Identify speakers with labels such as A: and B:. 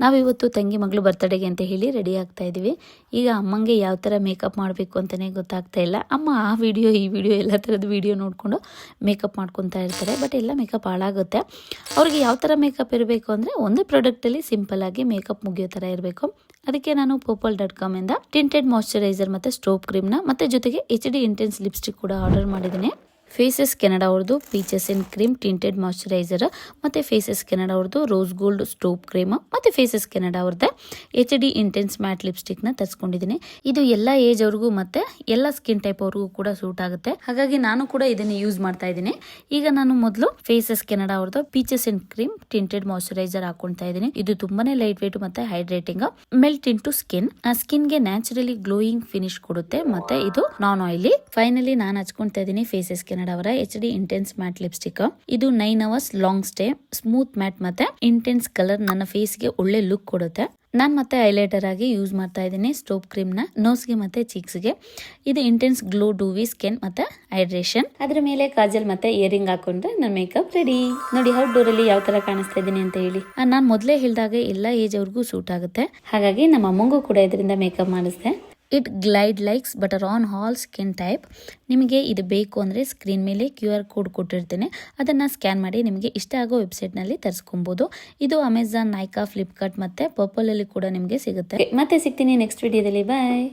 A: ನಾವಿವತ್ತು ತಂಗಿ ಮಗಳು ಬರ್ತ್ಡೇಗೆ ಅಂತ ಹೇಳಿ ರೆಡಿ ಆಗ್ತಾ ಇದ್ದೀವಿ. ಈಗ ಅಮ್ಮಂಗೆ ಯಾವ ಥರ ಮೇಕಪ್ ಮಾಡಬೇಕು ಅಂತಲೇ ಗೊತ್ತಾಗ್ತಾ ಇಲ್ಲ. ಅಮ್ಮ ಆ ವಿಡಿಯೋ ಈ ವಿಡಿಯೋ ಎಲ್ಲ ಥರದ ವಿಡಿಯೋ ನೋಡಿಕೊಂಡು ಮೇಕಪ್ ಮಾಡ್ಕೊತಾ ಇರ್ತಾರೆ. ಬಟ್ ಎಲ್ಲ ಮೇಕಪ್ ಹಾಳಾಗುತ್ತೆ. ಅವ್ರಿಗೆ ಯಾವ ಥರ ಮೇಕಪ್ ಇರಬೇಕು ಅಂದರೆ ಒಂದೇ ಪ್ರಾಡಕ್ಟಲ್ಲಿ ಸಿಂಪಲ್ಲಾಗಿ ಮೇಕಪ್ ಮುಗಿಯೋ ಥರ ಇರಬೇಕು. ಅದಕ್ಕೆ ನಾನು purple.com ಇಂದ ಟಿಂಟೆಡ್ ಮಾಯ್ಶ್ಚರೈಸರ್ ಮತ್ತು ಸ್ಟೋಪ್ ಕ್ರೀಮ್ನ ಮತ್ತು ಜೊತೆಗೆ HD ಇಂಟೆನ್ಸ್ ಲಿಪ್ಸ್ಟಿಕ್ ಕೂಡ ಆರ್ಡರ್ ಮಾಡಿದ್ದೀನಿ. ಫೇಸಸ್ ಕೆನಡಾ ಅವ್ರದ್ದು peaches in cream tinted moisturiser ಮತ್ತು ಫೇಸಸ್ ಕೆನಡಾ ಅವ್ರದ್ದು ರೋಸ್ ಗೋಲ್ಡ್ ಸ್ಟೋಪ್ ಕ್ರೀಮ್ ಮತ್ತು ಫೇಸಸ್ ಕೆನಡಾ ಅವ್ರದ್ದೇ HD ಇಂಟೆನ್ಸ್ ಮ್ಯಾಟ್ ಲಿಪ್ಸ್ಟಿಕ್ನ ತರಿಸ್ಕೊಂಡಿದ್ದೀನಿ. ಇದು ಎಲ್ಲ ಏಜ್ ಅವ್ರಿಗೂ ಮತ್ತು ಎಲ್ಲ ಸ್ಕಿನ್ ಟೈಪ್ ಅವ್ರಿಗೂ ಕೂಡ ಸೂಟ್ ಆಗುತ್ತೆ. ಹಾಗಾಗಿ ನಾನು ಕೂಡ ಇದನ್ನು ಯೂಸ್ ಮಾಡ್ತಾ ಇದ್ದೀನಿ. ಈಗ ನಾನು ಮೊದಲು ಫೇಸಸ್ ಕೆನಡಾ ಅವ್ರದ್ದು peaches in cream tinted moisturiser ಹಾಕೊಳ್ತಾ ಇದ್ದೀನಿ. ಇದು ತುಂಬಾನೇ ಲೈಟ್ ವೇಟ್ ಮತ್ತು ಹೈಡ್ರೇಟಿಂಗ್, ಮೆಲ್ಟ್ ಇಂಟು ಸ್ಕಿನ್. ಸ್ಕಿನ್ಗೆ ನ್ಯಾಚುರಲಿ ಗ್ಲೋಯಿಂಗ್ ಫಿನಿಶ್ ಕೊಡುತ್ತೆ ಮತ್ತು ಇದು ನಾನ್ ಆಯಿಲಿ. ಫೈನಲಿ ನಾನು ಹಚ್ಕೊಳ್ತಾ ಇದ್ದೀನಿ ಫೇಸಸ್ ಕೆನಡಾ ಅವರ HD ಇಂಟೆನ್ಸ್ ಮ್ಯಾಟ್ ಲಿಪ್ಸ್ಟಿಕ್. ಇದು 9 hours long stay, smooth matte ಮತ್ತೆ ಇಂಟೆನ್ಸ್ ಕಲರ್ ನನ್ನ ಫೇಸ್ಗೆ ಒಳ್ಳೆ ಲುಕ್ ಕೊಡುತ್ತೆ. ನಾನು ಮತ್ತೆ ಹೈಲೈಟರ್ ಆಗಿ ಯೂಸ್ ಮಾಡ್ತಾ ಇದ್ದೀನಿ ಸ್ಟೋಪ್ ಕ್ರೀಮ್ನ ನೋಸ್ಗೆ ಮತ್ತೆ ಚೀಕ್ಸ್ಗೆ. ಇದು ಇಂಟೆನ್ಸ್ ಗ್ಲೋ ಡೂವಿ ಸ್ಕಿನ್ ಮತ್ತೆ ಹೈಡ್ರೇಷನ್. ಅದ್ರ ಮೇಲೆ ಕಾಜಲ್ ಮತ್ತೆ ಇಯರಿಂಗ್ ಹಾಕೊಂಡ್ರೆ ನನ್ನ ಮೇಕಪ್ ರೆಡಿ. ನೋಡಿ ಔಟ್ಡೋರ್ ಅಲ್ಲಿ ಯಾವ ತರ ಕಾಣಿಸ್ತಾ ಇದ್ದೀನಿ ಅಂತ ಹೇಳಿ. ನಾನು ಮೊದಲೇ ಹೇಳಿದಾಗ ಎಲ್ಲ ಏಜ್ ಅವ್ರಿಗೂ ಸೂಟ್ ಆಗುತ್ತೆ. ಹಾಗಾಗಿ ನಮ್ಮ ಅಮ್ಮಂಗೂ ಕೂಡ ಇದರಿಂದ ಮೇಕಪ್ ಮಾಡಿಸ್ದೆ. It glide likes butter on all skin type. ನಿಮಗೆ ಇದು ಬೇಕು ಅಂದರೆ ಸ್ಕ್ರೀನ್ ಮೇಲೆ QR ಕೋಡ್ ಕೊಟ್ಟಿರ್ತೇನೆ, ಅದನ್ನು ಸ್ಕ್ಯಾನ್ ಮಾಡಿ ನಿಮಗೆ ಇಷ್ಟ ಆಗೋ ವೆಬ್ಸೈಟ್ನಲ್ಲಿ ತರಿಸ್ಕೊಬೋದು. ಇದು ಅಮೆಝಾನ್, ನೈಕಾ, ಫ್ಲಿಪ್ಕಾರ್ಟ್ ಮತ್ತು ಪರ್ಪಲಲ್ಲಿ ಕೂಡ ನಿಮಗೆ ಸಿಗುತ್ತೆ. ಮತ್ತೆ ಸಿಗ್ತೀನಿ ನೆಕ್ಸ್ಟ್ ವಿಡಿಯೋದಲ್ಲಿ. ಬಾಯ್.